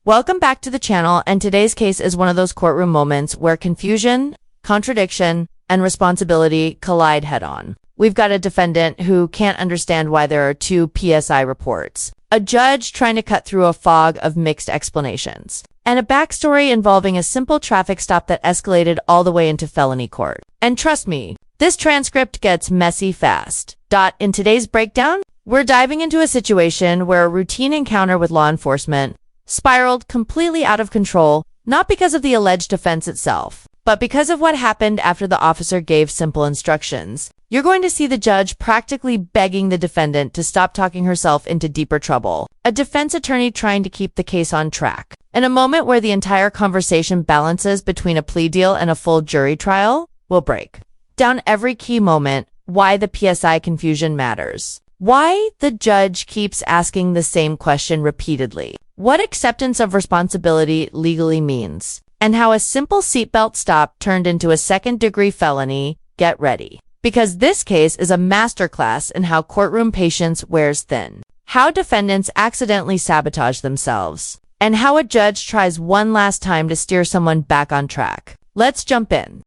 Welcome back to the channel, and today's case is one of those courtroom moments where confusion, contradiction, and responsibility collide head-on. We've got a defendant who can't understand why there are two PSI reports, a judge trying to cut through a fog of mixed explanations, and a backstory involving a simple traffic stop that escalated all the way into felony court. And trust me, this transcript gets messy fast. In today's breakdown, we're diving into a situation where a routine encounter with law enforcement spiraled completely out of control, not because of the alleged offense itself, but because of what happened after the officer gave simple instructions. You're going to see the judge practically begging the defendant to stop talking herself into deeper trouble, a defense attorney trying to keep the case on track. In a moment where the entire conversation balances between a plea deal and a full jury trial, we'll break down every key moment, why the PSI confusion matters, why the judge keeps asking the same question repeatedly, what acceptance of responsibility legally means, and how a simple seatbelt stop turned into a second-degree felony. Get ready, because this case is a masterclass in how courtroom patience wears thin, how defendants accidentally sabotage themselves, and how a judge tries one last time to steer someone back on track. Let's jump in.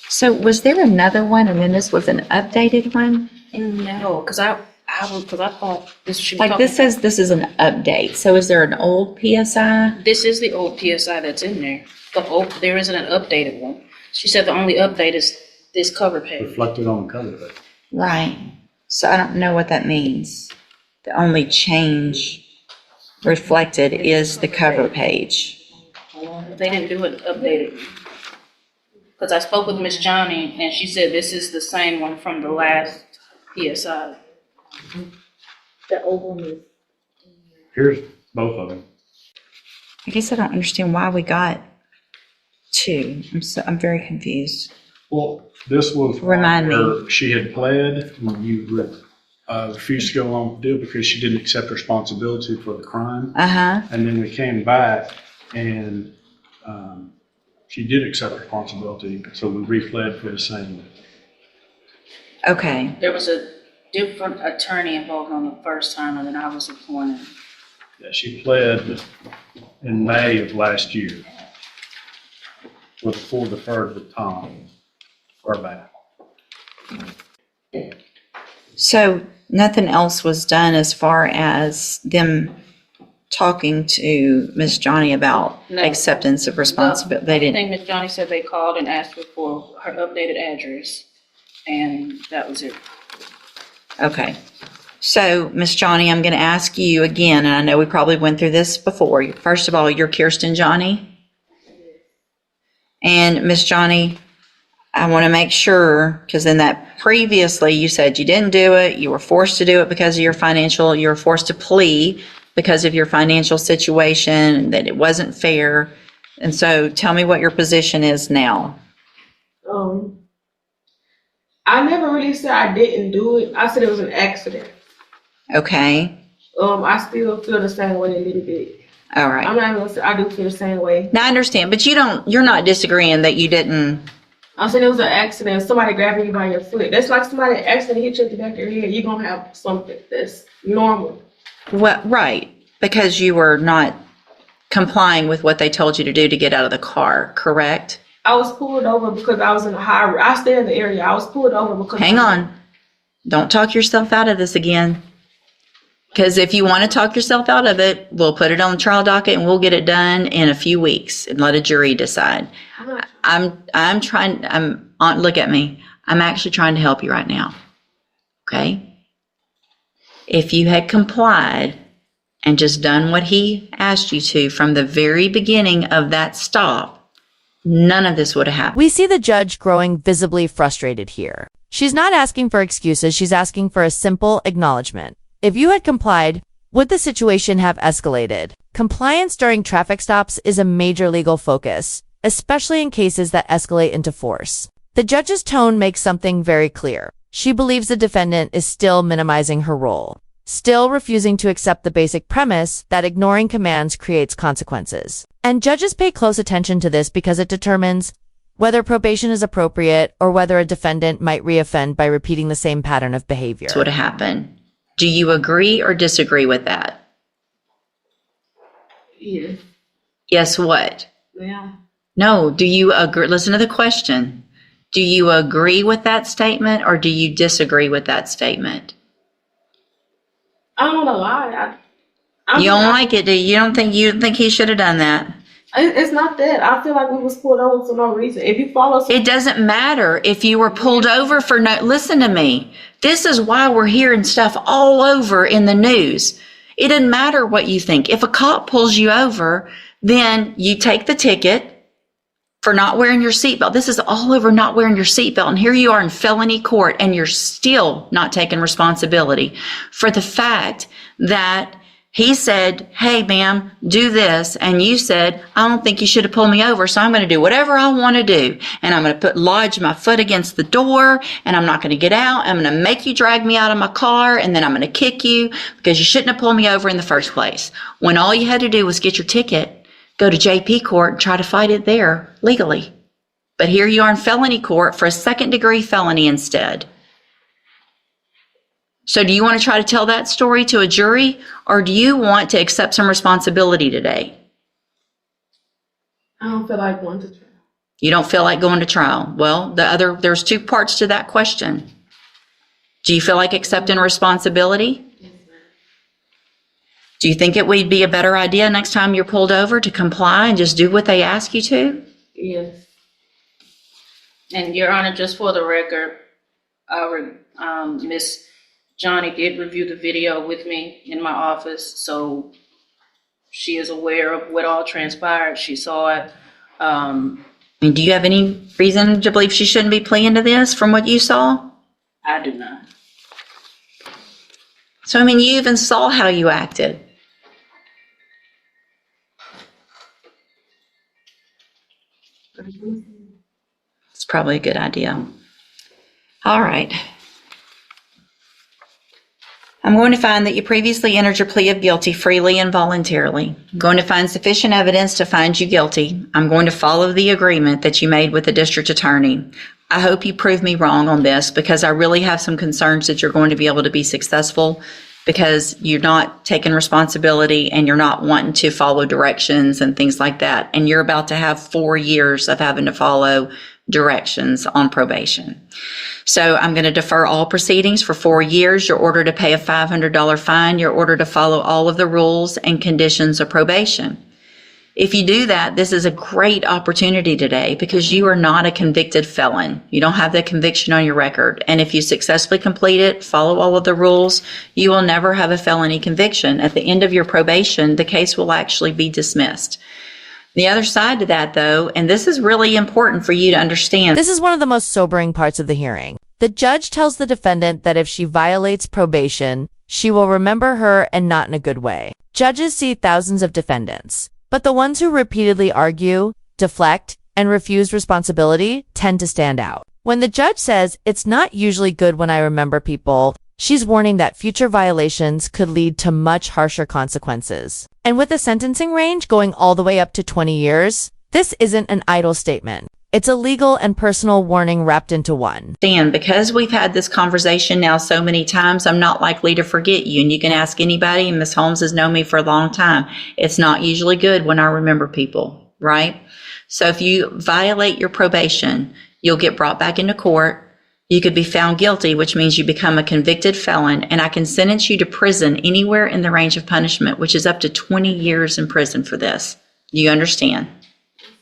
So was there another one, and then this was an updated one? No, because I thought this should be Like talking. this says this is an update. So is there an old PSI? This is the old PSI that's in there. There isn't an updated one. She said the only update is this cover page. Reflected on the cover page. Right. So I don't know what that means. The only change reflected is the cover page. They didn't do it updated. Because I spoke with Miss Johnny and she said this is the same one from the last PSI. The old one is. Here's both of them. I guess I don't understand why we got two. I'm very confused. Well, this was Remind me. where she had pled when you refused to go along with it because she didn't accept responsibility for the crime. Uh-huh. And then we came back and she did accept responsibility, so we re-pled for the same. Okay. There was a different attorney involved on the first time and then I was appointed. Yeah, she pled in May of last year. Was full deferred with Tom or back. So nothing else was done as far as them talking to Miss Johnny about No. acceptance of responsibility? They I didn't. think Miss Johnny said they called and asked her for her updated address and that was it. Okay. So, Miss Johnny, I'm going to ask you again, and I know we probably went through this before. First of all, you're Kirsten Johnny. And Miss Johnny, I want to make sure, because in that previously you said you didn't do it, you were forced to do it because of your financial, you were forced to plea because of your financial situation, and that it wasn't fair. And so tell me what your position is now. I never really said I didn't do it. I said it was an accident. Okay. I still feel the same way a little bit. All right. I'm not even gonna say I do feel the same way. Now I understand, but you're not disagreeing that you didn't. I'm saying it was an accident. Somebody grabbing you by your foot. That's like somebody accident hit you in the back of your head. You're gonna have something that's normal. Well, right, because you were not complying with what they told you to do to get out of the car, correct? I was pulled over because I was in a high. I stay in the area. I was pulled over because. Hang on. Don't talk yourself out of this again. Because if you want to talk yourself out of it, we'll put it on the trial docket and we'll get it done in a few weeks and let a jury decide. Look at me. I'm actually trying to help you right now. Okay? If you had complied and just done what he asked you to from the very beginning of that stop, none of this would have happened. We see the judge growing visibly frustrated here. She's not asking for excuses, she's asking for a simple acknowledgement. If you had complied, would the situation have escalated? Compliance during traffic stops is a major legal focus, especially in cases that escalate into force. The judge's tone makes something very clear. She believes the defendant is still minimizing her role, still refusing to accept the basic premise that ignoring commands creates consequences. And judges pay close attention to this because it determines whether probation is appropriate or whether a defendant might reoffend by repeating the same pattern of behavior. That's what happened. Do you agree or disagree with that? Yes. Guess what? Yeah. No, do you agree? Listen to the question. Do you agree with that statement or do you disagree with that statement? I don't want to lie. You don't like it, do you? You don't think he should have done that? It's not that. I feel like we was pulled over for no reason. If you follow, It doesn't matter if you were pulled over for no, listen to me. This is why we're hearing stuff all over in the news. It doesn't matter what you think. If a cop pulls you over, then you take the ticket for not wearing your seatbelt. This is all over not wearing your seatbelt. And here you are in felony court and you're still not taking responsibility for the fact that he said, hey, ma'am, do this. And you said, I don't think you should have pulled me over. So I'm going to do whatever I want to do. And I'm going to lodge my foot against the door and I'm not going to get out. I'm going to make you drag me out of my car and then I'm going to kick you because you shouldn't have pulled me over in the first place. When all you had to do was get your ticket, go to JP court and try to fight it there legally. But here you are in felony court for a second-degree felony instead. So do you want to try to tell that story to a jury or do you want to accept some responsibility today? I don't feel like going to trial. You don't feel like going to trial. Well, there's two parts to that question. Do you feel like accepting responsibility? Yes, ma'am. Do you think it would be a better idea next time you're pulled over to comply and just do what they ask you to? Yes. And Your Honor, just for the record, Miss Johnny did review the video with me in my office, so she is aware of what all transpired. She saw it. Do you have any reason to believe she shouldn't be pleading to this from what you saw? I do not. So, you even saw how you acted. It's probably a good idea. All right. I'm going to find that you previously entered your plea of guilty freely and voluntarily. I'm going to find sufficient evidence to find you guilty. I'm going to follow the agreement that you made with the district attorney. I hope you prove me wrong on this because I really have some concerns that you're going to be able to be successful because you're not taking responsibility and you're not wanting to follow directions and things like that. And you're about to have 4 years of having to follow directions on probation. So I'm going to defer all proceedings for 4 years. You're ordered to pay a $500 fine. You're ordered to follow all of the rules and conditions of probation. If you do that, this is a great opportunity today because you are not a convicted felon. You don't have that conviction on your record. And if you successfully complete it, follow all of the rules, you will never have a felony conviction. At the end of your probation, the case will actually be dismissed. The other side to that, though, and this is really important for you to understand. This is one of the most sobering parts of the hearing. The judge tells the defendant that if she violates probation, she will remember her and not in a good way. Judges see thousands of defendants, but the ones who repeatedly argue, deflect, and refuse responsibility tend to stand out. When the judge says, it's not usually good when I remember people, she's warning that future violations could lead to much harsher consequences. And with the sentencing range going all the way up to 20 years, this isn't an idle statement. It's a legal and personal warning wrapped into one. Dan, because we've had this conversation now so many times, I'm not likely to forget you. And you can ask anybody, and Ms. Holmes has known me for a long time. It's not usually good when I remember people, right? So if you violate your probation, you'll get brought back into court. You could be found guilty, which means you become a convicted felon, and I can sentence you to prison anywhere in the range of punishment, which is up to 20 years in prison for this. You understand?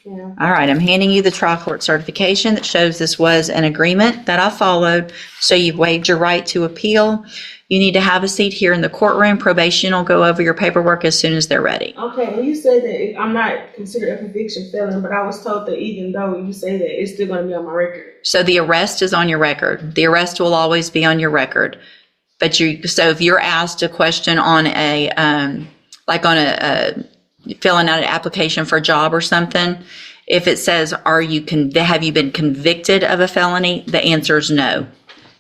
Yeah. All right, I'm handing you the trial court certification that shows this was an agreement that I followed, so you've waived your right to appeal. You need to have a seat here in the courtroom. Probation will go over your paperwork as soon as they're ready. Okay, and you said that I'm not considered a conviction felon, but I was told that even though you say that, it's still going to be on my record. So the arrest is on your record. The arrest will always be on your record. But so if you're asked a question on filling out an application for a job or something, if it says, have you been convicted of a felony? The answer is no.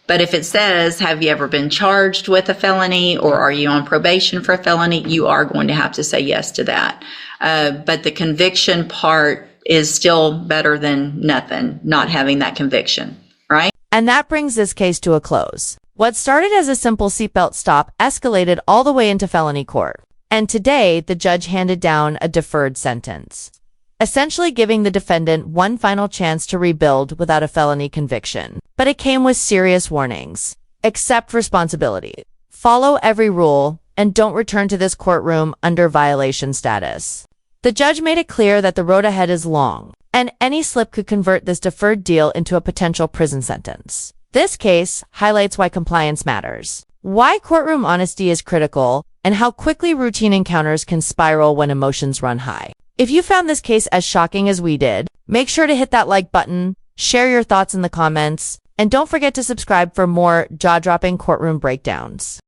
But if it says, have you ever been charged with a felony or are you on probation for a felony? You are going to have to say yes to that. But the conviction part is still better than nothing, not having that conviction, right? And that brings this case to a close. What started as a simple seatbelt stop escalated all the way into felony court. And today, the judge handed down a deferred sentence, essentially giving the defendant one final chance to rebuild without a felony conviction. But it came with serious warnings. Accept responsibility. Follow every rule, and don't return to this courtroom under violation status. The judge made it clear that the road ahead is long, and any slip could convert this deferred deal into a potential prison sentence. This case highlights why compliance matters, why courtroom honesty is critical, and how quickly routine encounters can spiral when emotions run high. If you found this case as shocking as we did, make sure to hit that like button, share your thoughts in the comments, and don't forget to subscribe for more jaw-dropping courtroom breakdowns.